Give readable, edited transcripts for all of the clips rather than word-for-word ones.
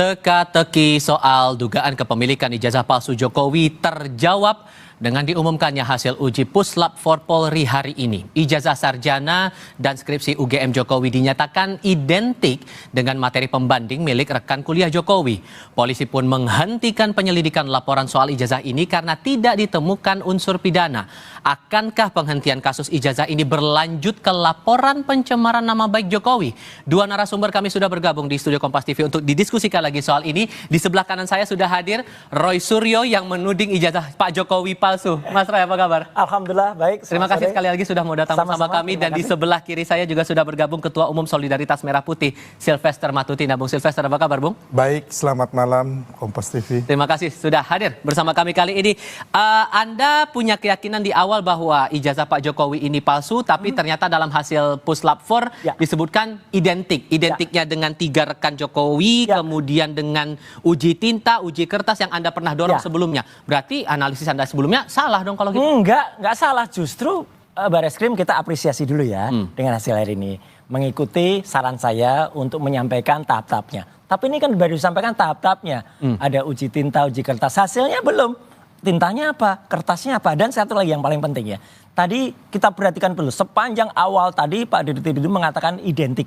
Teka-teki soal dugaan kepemilikan ijazah palsu Jokowi terjawab dengan diumumkannya hasil uji Puslap for Polri hari ini. Ijazah sarjana dan skripsi UGM Jokowi dinyatakan identik dengan materi pembanding milik rekan kuliah Jokowi. Polisi pun menghentikan penyelidikan laporan soal ijazah ini karena tidak ditemukan unsur pidana. Akankah penghentian kasus ijazah ini berlanjut ke laporan pencemaran nama baik Jokowi? Dua narasumber kami sudah bergabung di studio Kompas TV untuk didiskusikan lagi soal ini. Di sebelah kanan saya sudah hadir Roy Suryo yang menuding ijazah Pak Jokowi palsu. Mas Roy, apa kabar? Alhamdulillah baik. Terima kasih sekali lagi sudah mau datang bersama kami. Dan di sebelah kiri saya juga sudah bergabung Ketua Umum Solidaritas Merah Putih Sylvester Matutina. Bung Sylvester, apa kabar Bung? Baik, selamat malam Kompas TV. Terima kasih sudah hadir bersama kami kali ini. Anda punya keyakinan di awal bahwa ijazah Pak Jokowi ini palsu, tapi ternyata dalam hasil Puslap 4 disebutkan identik. Identiknya dengan 3 rekan Jokowi, kemudian dengan uji tinta, uji kertas yang Anda pernah dorong sebelumnya. Berarti analisis Anda sebelumnya salah dong kalau gitu? Enggak salah. Justru Bareskrim kita apresiasi dulu ya dengan hasil hari ini. Mengikuti saran saya untuk menyampaikan tahap-tahapnya. Tapi ini kan baru disampaikan tahap-tahapnya. Ada uji tinta, uji kertas. Hasilnya belum. Tintanya apa? Kertasnya apa? Dan satu lagi yang paling penting ya. Tadi kita perhatikan dulu. Sepanjang awal tadi Pak Dirut itu mengatakan identik.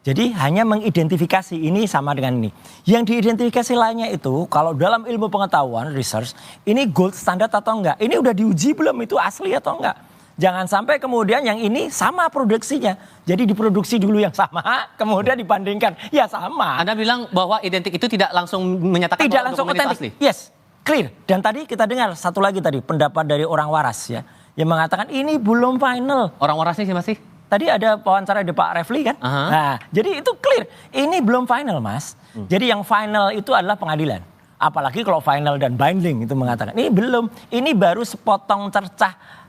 Jadi hanya mengidentifikasi ini sama dengan ini. Yang diidentifikasi lainnya itu kalau dalam ilmu pengetahuan, research, ini gold standard atau enggak? Ini udah diuji belum itu asli atau enggak? Jangan sampai kemudian yang ini sama produksinya. Jadi diproduksi dulu yang sama, kemudian dibandingkan. Ya sama. Anda bilang bahwa identik itu tidak langsung menyatakan tidak bahwa langsung dokumen itu otentik. asli? Yes, clear. Dan tadi kita dengar satu lagi tadi pendapat dari orang waras ya. Yang mengatakan ini belum final. Orang warasnya sih masih? Tadi ada wawancara di Pak Refli kan? Nah, jadi itu clear. Ini belum final, Mas. Jadi yang final itu adalah pengadilan. Apalagi kalau final dan binding itu mengatakan. Ini belum. Ini baru sepotong cercah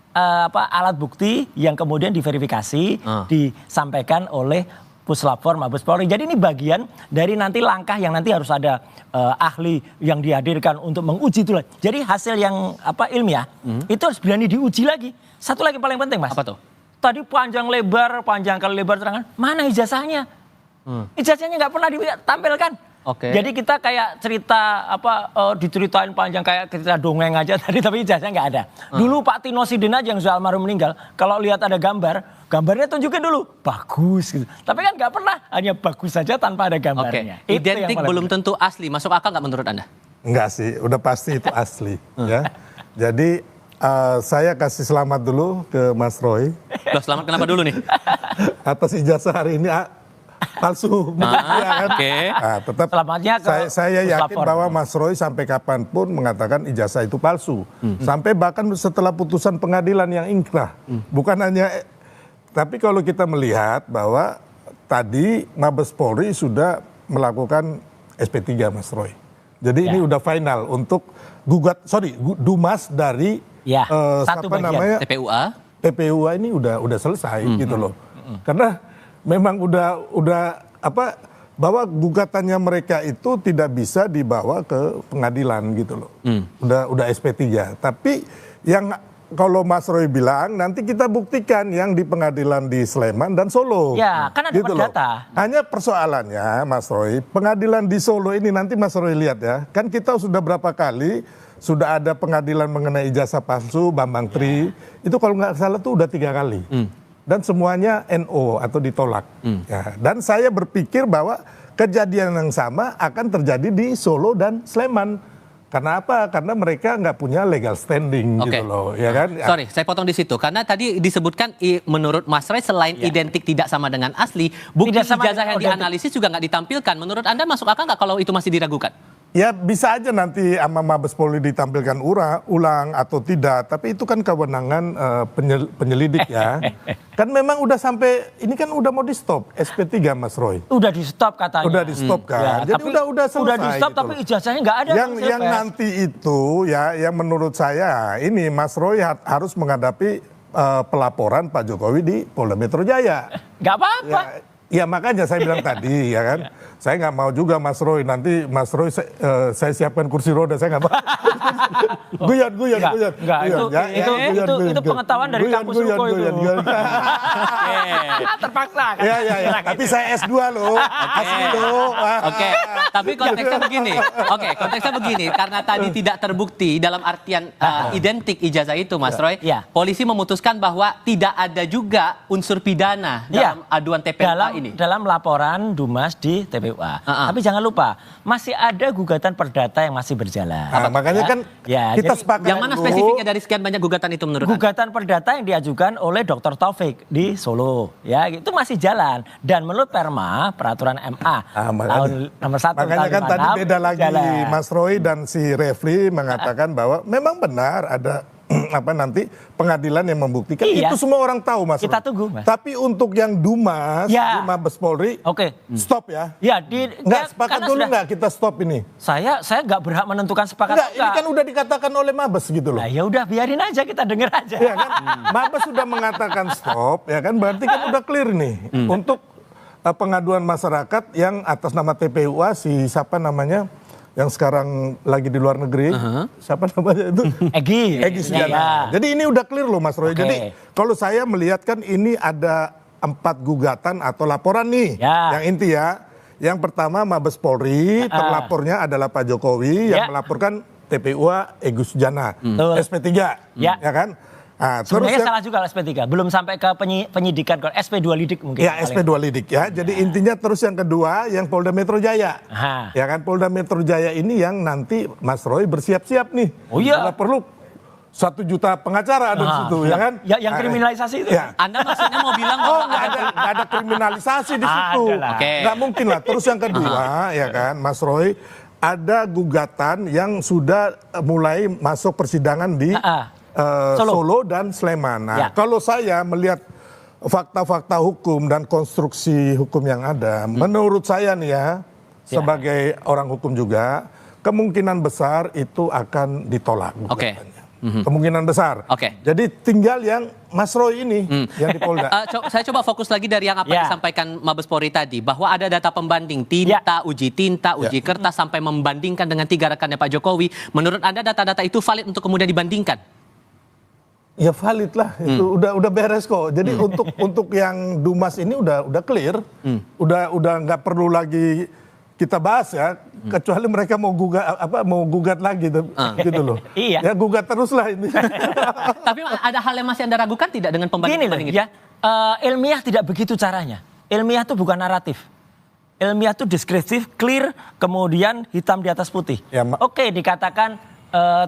alat bukti yang kemudian diverifikasi, disampaikan oleh Puslap 4 Mabes Polri. Jadi ini bagian dari nanti langkah yang nanti harus ada ahli yang dihadirkan untuk menguji itu. Jadi hasil yang ilmiah itu harus berani diuji lagi. Satu lagi paling penting, Mas. Apa tuh? Tadi panjang kali lebar terangan, mana ijazahnya? Ijazahnya nggak pernah ditampilkan. Jadi kita kayak cerita diceritain panjang kayak cerita dongeng aja tadi, tapi ijazahnya nggak ada. Dulu Pak Tino Sidin aja yang sudah almarhum meninggal, kalau lihat ada gambarnya tunjukin dulu, bagus gitu. Tapi kan nggak pernah, hanya bagus saja tanpa ada gambarnya. Identik belum tentu asli, masuk akal nggak menurut Anda? Enggak sih, udah pasti itu asli. Ya. Jadi saya kasih selamat dulu ke Mas Roy. Loh, selamat kenapa dulu nih? Atas ijazah hari ini palsu. Nah, tetap selamatnya saya yakin bahwa Mas Roy sampai kapanpun mengatakan ijazah itu palsu. Sampai bahkan setelah putusan pengadilan yang ingkrah. Bukan hanya, tapi kalau kita melihat bahwa tadi Mabes Polri sudah melakukan SP3 Mas Roy. Jadi ini udah final untuk Dumas dari TPUA ini udah selesai gitu loh. Karena memang udah bahwa gugatannya mereka itu tidak bisa dibawa ke pengadilan gitu loh. Udah SP3. Tapi yang kalau Mas Roy bilang nanti kita buktikan yang di pengadilan di Sleman dan Solo. Ya, kan ada gitu perdata. Hanya persoalannya Mas Roy, pengadilan di Solo ini nanti Mas Roy lihat ya. Kan kita sudah berapa kali sudah ada pengadilan mengenai ijazah palsu Bambang Tri. Itu kalau nggak salah tuh udah 3 kali. Dan semuanya NO atau ditolak. Ya, dan saya berpikir bahwa kejadian yang sama akan terjadi di Solo dan Sleman. Karena apa? Karena mereka nggak punya legal standing gitu loh, ya kan? Sorry, saya potong di situ. Karena tadi disebutkan menurut Mas Roy selain identik tidak sama dengan asli, bukti ijazah yang dianalisis juga nggak ditampilkan. Menurut Anda masuk akal nggak kalau itu masih diragukan? Ya bisa aja nanti sama Mabes Polri ditampilkan ulang atau tidak. Tapi itu kan kewenangan penyelidik ya. Kan memang udah sampai, ini kan udah mau di stop SP3 Mas Roy. Udah di stop katanya. Udah di stop kan. Jadi udah selesai. Udah di stop gitu tapi ijazahnya nggak ada. Yang nanti itu ya yang menurut saya ini Mas Roy harus menghadapi pelaporan Pak Jokowi di Polda Metro Jaya. Nggak apa-apa. Ya makanya saya bilang tadi ya kan. Saya nggak mau juga Mas Roy, nanti Mas Roy saya siapkan kursi roda, saya nggak mau. Guyon. Itu pengetahuan dari kampus Ruko itu. Terpaksa kan? Ya. Tapi saya S2 loh. Asli loh. Oke. Tapi konteksnya begini. Oke, konteksnya begini. Karena tadi tidak terbukti dalam artian identik ijazah itu, Mas Roy. Iya. Polisi memutuskan bahwa tidak ada juga unsur pidana dalam aduan TPUA ini. Dalam laporan Dumas di TPUA. Tapi jangan lupa, masih ada gugatan perdata yang masih berjalan. Nah, makanya kan kita sepakat. Yang mana spesifiknya dari sekian banyak gugatan itu menurut Anda? Gugatan perdata yang diajukan oleh Dr. Taufik di Solo, ya itu masih jalan. Dan menurut Perma peraturan MA tahun nomor 1 makanya kan tadi beda lagi jalan. Mas Roy dan si Refli mengatakan bahwa memang benar ada nanti pengadilan yang membuktikan. Iya. Itu semua orang tahu, Mas Kita Roy. tunggu, Mas. Tapi untuk yang Dumas, Ya. di Mabes Polri, Oke. stop ya. Ya, Nggak sepakat dulu nggak kita stop ini? Saya nggak berhak menentukan sepakat Nggak, atau ini kan udah dikatakan oleh Mabes gitu loh. Nah, ya udah biarin aja, kita denger aja. Ya kan? Mabes sudah mengatakan stop, ya kan? Berarti kan udah clear nih untuk pengaduan masyarakat yang atas nama TPUA si siapa namanya yang sekarang lagi di luar negeri, siapa namanya itu? Egy Sujana. Ya. Jadi ini udah clear loh, Mas Roy. Oke. Jadi kalau saya melihat kan ini ada 4 gugatan atau laporan nih, Ya. yang inti ya. Yang pertama Mabes Polri, terlapornya adalah Pak Jokowi yang melaporkan TPUA Egy Sujana, SP3, Ya. kan? Nah, Sebenarnya yang- salah juga SP3, belum sampai ke penyidikan, SP2 lidik mungkin. Ya SP2 lidik ya. Jadi intinya terus yang kedua yang Polda Metro Jaya. Aha. Ya kan Polda Metro Jaya ini yang nanti Mas Roy bersiap-siap nih. Oh iya. Bila perlu 1 juta pengacara ada di situ ya kan. Yang kriminalisasi itu. Ya. Anda maksudnya mau bilang Oh bahwa nggak ada kriminalisasi di situ. Ada lah. Oke. Nggak mungkin lah. Terus yang kedua ya kan Mas Roy ada gugatan yang sudah mulai masuk persidangan di Solo dan Sleman. Nah, Ya. kalau saya melihat fakta-fakta hukum dan konstruksi hukum yang ada, menurut saya nih ya, sebagai orang hukum juga, kemungkinan besar itu akan ditolak. Oke. gugatannya. Kemungkinan besar. Oke. Jadi tinggal yang Mas Roy ini yang di Polda. Saya coba fokus lagi dari yang apa Ya. disampaikan Mabes Polri tadi, bahwa ada data pembanding tinta, uji kertas sampai membandingkan dengan 3 rekannya Pak Jokowi. Menurut Anda data-data itu valid untuk kemudian dibandingkan? Ya valid lah, itu udah beres kok. Jadi untuk yang Dumas ini udah clear, udah nggak perlu lagi kita bahas ya, kecuali mereka mau gugat lagi gitu loh. Iya. Ya gugat terus lah ini. Tapi ada hal yang masih Anda ragukan tidak dengan Gini loh pembanding-pembanding itu? ya, ilmiah tidak begitu caranya. Ilmiah itu bukan naratif. Ilmiah itu deskriptif, clear, kemudian hitam di atas putih. Ya, Oke, dikatakan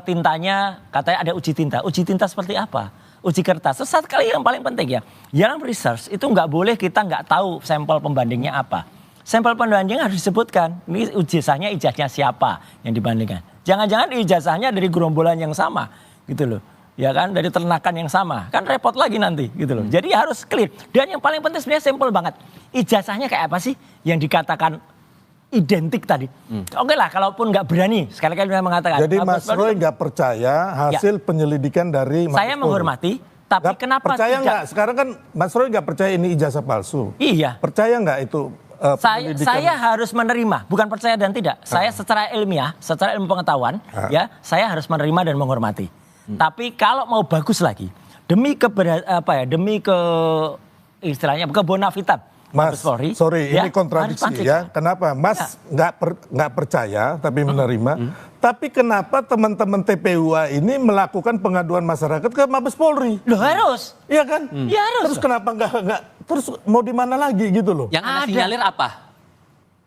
tintanya, katanya ada uji tinta. Uji tinta seperti apa? Uji kertas. Terus satu kali yang paling penting ya, dalam research itu nggak boleh kita nggak tahu sampel pembandingnya apa. Sampel pembandingnya harus disebutkan. Ini ijazahnya siapa yang dibandingkan. Jangan-jangan ijazahnya dari gerombolan yang sama, gitu loh. Ya kan, dari ternakan yang sama. Kan repot lagi nanti, gitu loh. Jadi harus clear. Dan yang paling penting sebenarnya simpel banget. Ijazahnya kayak apa sih yang dikatakan identik tadi? Oke lah, kalaupun nggak berani, sekali-kali mengatakan. Jadi Mas Roy nggak percaya hasil penyelidikan dari Mabes Saya Polri? menghormati, tapi kenapa percaya tidak? nggak? Sekarang kan Mas Roy nggak percaya ini ijazah palsu. Iya. Percaya nggak itu penyelidikan? Saya harus menerima, bukan percaya dan tidak. Saya secara ilmiah, secara ilmu pengetahuan, ya, saya harus menerima dan menghormati. Tapi kalau mau bagus lagi, demi istilahnya kebonafitan Mas, Polri, sorry, ya, ini kontradiksi harus ya. Kenapa? Mas nggak percaya tapi menerima. Tapi kenapa teman-teman TPUA ini melakukan pengaduan masyarakat ke Mabes Polri? Loh harus. Iya kan? Ya harus. Terus kenapa nggak? Terus mau di mana lagi gitu loh? Yang Anda Ada. sinyalir apa?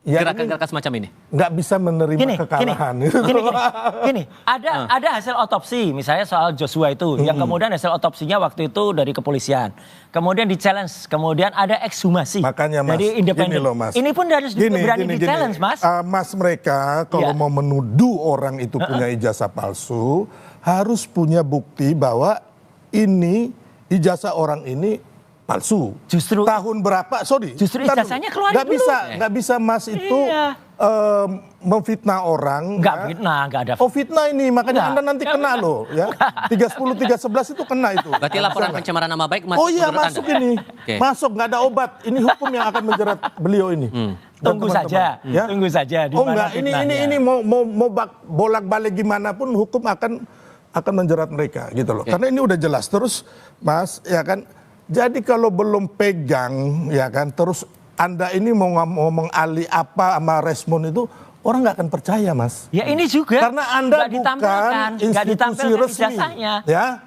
Ya, Gerakan-gerakan semacam ini? nggak bisa menerima kekalahan. Gini, ada hasil otopsi, misalnya soal Joshua itu, yang kemudian hasil otopsinya waktu itu dari kepolisian, kemudian di-challenge, kemudian ada ekshumasi Makanya Mas, dari independen. gini loh, Mas. Ini pun harus berani di-challenge, Mas. Mas mereka kalau Iya. mau menuduh orang itu punya ijazah palsu, harus punya bukti bahwa ini ijazah orang ini palsu. Justru tahun berapa? Sorry. Justru Ntar ijazahnya dulu. keluarin dulu. Nggak bisa Mas itu Iya. memfitnah orang. Enggak ya. fitnah, enggak ada. Oh fitnah ini, makanya Enggak. Anda nanti kena loh ya. 310, 311 itu kena itu. Berarti laporan Bisa pencemaran nama baik masuk nggak? Oh iya menurut masuk Anda? ini. Oke. Masuk, nggak ada obat. Ini hukum yang akan menjerat beliau ini. Dan Tunggu teman-teman. saja, Ya? tunggu saja. Di Oh mana enggak, ini fitnahnya. mau bolak-balik gimana pun hukum akan menjerat mereka gitu loh. Karena ini udah jelas terus Mas ya kan. Jadi kalau belum pegang ya kan terus Anda ini mau ngomong ahli apa sama respon itu orang nggak akan percaya, Mas. Ya ini juga. Karena Anda nggak ditampilkan, bukan nggak institusi ditampilkan resmi, ijazahnya.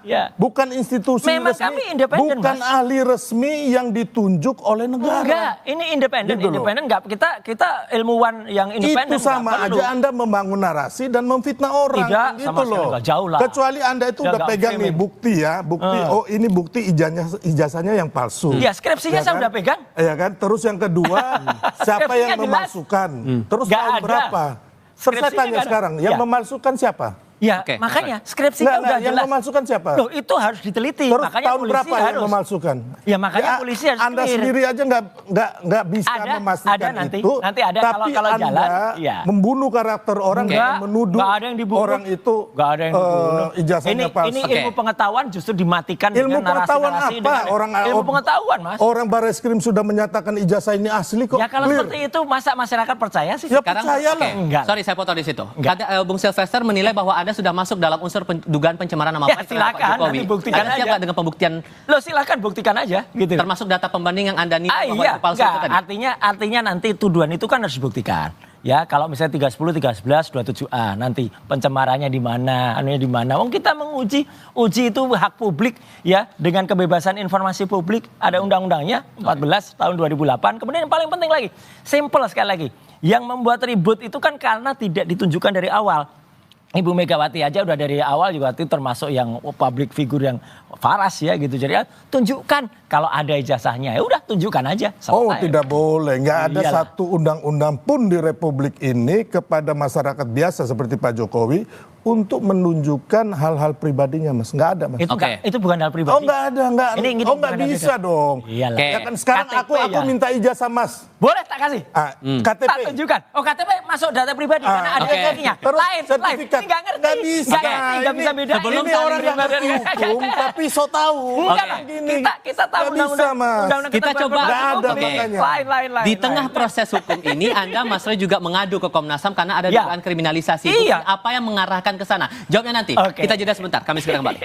ya, bukan institusi Memang resmi, kami independen, bukan Mas. ahli resmi yang ditunjuk oleh negara. Enggak, ini independen, Gitu loh. independen enggak. Kita ilmuwan yang independen. Itu sama nggak perlu. aja Anda membangun narasi dan memfitnah orang. Tidak, gitu sama sekali loh. nggak, jauh lah. Kecuali Anda itu Udah udah nggak pegang nih framing. bukti ya, bukti. Oh ini bukti ijazahnya yang palsu. Ya, skripsinya saya udah pegang. Ya kan. Terus yang kedua, siapa Skripsinya yang jelas. memalsukan? Terus Nggak tahun ada. berapa? Saya Skripsinya tanya nggak ada. sekarang, yang Ya. memalsukan siapa? Ya, Oke, makanya skripsinya udah yang jelas. memalsukan siapa? Loh, itu harus diteliti. Terus Makanya tahun polisi berapa yang harus. memalsukan? Ya, makanya polisi harus Anda clear. sendiri aja nggak bisa Ada, memastikan ada nanti. itu. Nanti ada tapi kalau Anda jalan, ya. membunuh karakter orang Enggak, dan menuduh nggak ada yang dibunuh. orang itu Nggak ada yang dibunuh. ijazahnya palsu. Ini Oke. ilmu pengetahuan justru dimatikan Ilmu dengan pengetahuan narasi-narasi. apa? dengan- ilmu pengetahuan, Mas. Orang Barreskrim sudah menyatakan ijazah ini asli kok. Ya kalau clear. seperti itu masa masyarakat percaya sih? Ya Sekarang, percayalah. oke. Enggak. Sorry saya potong di situ. Enggak. Ada Bung Sylvester menilai bahwa Anda sudah masuk dalam unsur dugaan pencemaran nama Ya, baik terhadap Pak silakan, Jokowi. nanti buktikan Anda siap aja. nggak dengan pembuktian Loh silakan buktikan aja gitu. termasuk data pembanding yang Anda nilai bahwa Iya, itu palsu enggak. itu tadi? Artinya nanti tuduhan itu kan harus dibuktikan. Ya, kalau misalnya 310, 311, 27A nanti pencemarannya di mana, anunya di mana. Wong kita menguji, uji itu hak publik ya dengan kebebasan informasi publik. Ada undang-undangnya 14 tahun 2008. Kemudian yang paling penting lagi, simple sekali lagi. Yang membuat ribut itu kan karena tidak ditunjukkan dari awal. Ibu Megawati aja udah dari awal juga itu termasuk yang public figure yang waras ya gitu. Jadi ya, tunjukkan kalau ada ijazahnya ya udah tunjukkan aja. Oh Selesai. tidak boleh, nggak ada Iyalah. satu undang-undang pun di Republik ini kepada masyarakat biasa seperti Pak Jokowi untuk menunjukkan hal-hal pribadinya, Mas. Nggak ada, Mas. Itu, Oke. itu bukan hal pribadi. Oh nggak ada, nggak. Ini Oh nggak bukan hal bisa pribadi. dong. Iyalah. Oke. Ya kan sekarang KTP aku ya. minta ijazah Mas. Boleh tak kasih? KTP. Tak tunjukkan. Oh KTP masuk data pribadi karena ada oke. ejeknya. Terus Lain. sertifikat. Ini nggak ngerti. Nggak bisa. Nggak ngerti, nggak bisa bedain. sebelum Ini orang nggak ngerti hukum, tapi so tahu. Enggak Oke. lah. Gini. Kita tahu Nggak bisa, Mas. undang-undang Kita ketentuan coba- peraturan Nggak ada hukum. makanya. Lain. Di tengah proses hukum ini, Anda Mas Roy juga mengadu ke Komnas HAM karena ada Ya. dugaan kriminalisasi. Iya. Apa yang mengarahkan ke sana? Jawabnya nanti. Oke. Kita jeda sebentar. Kami segera kembali.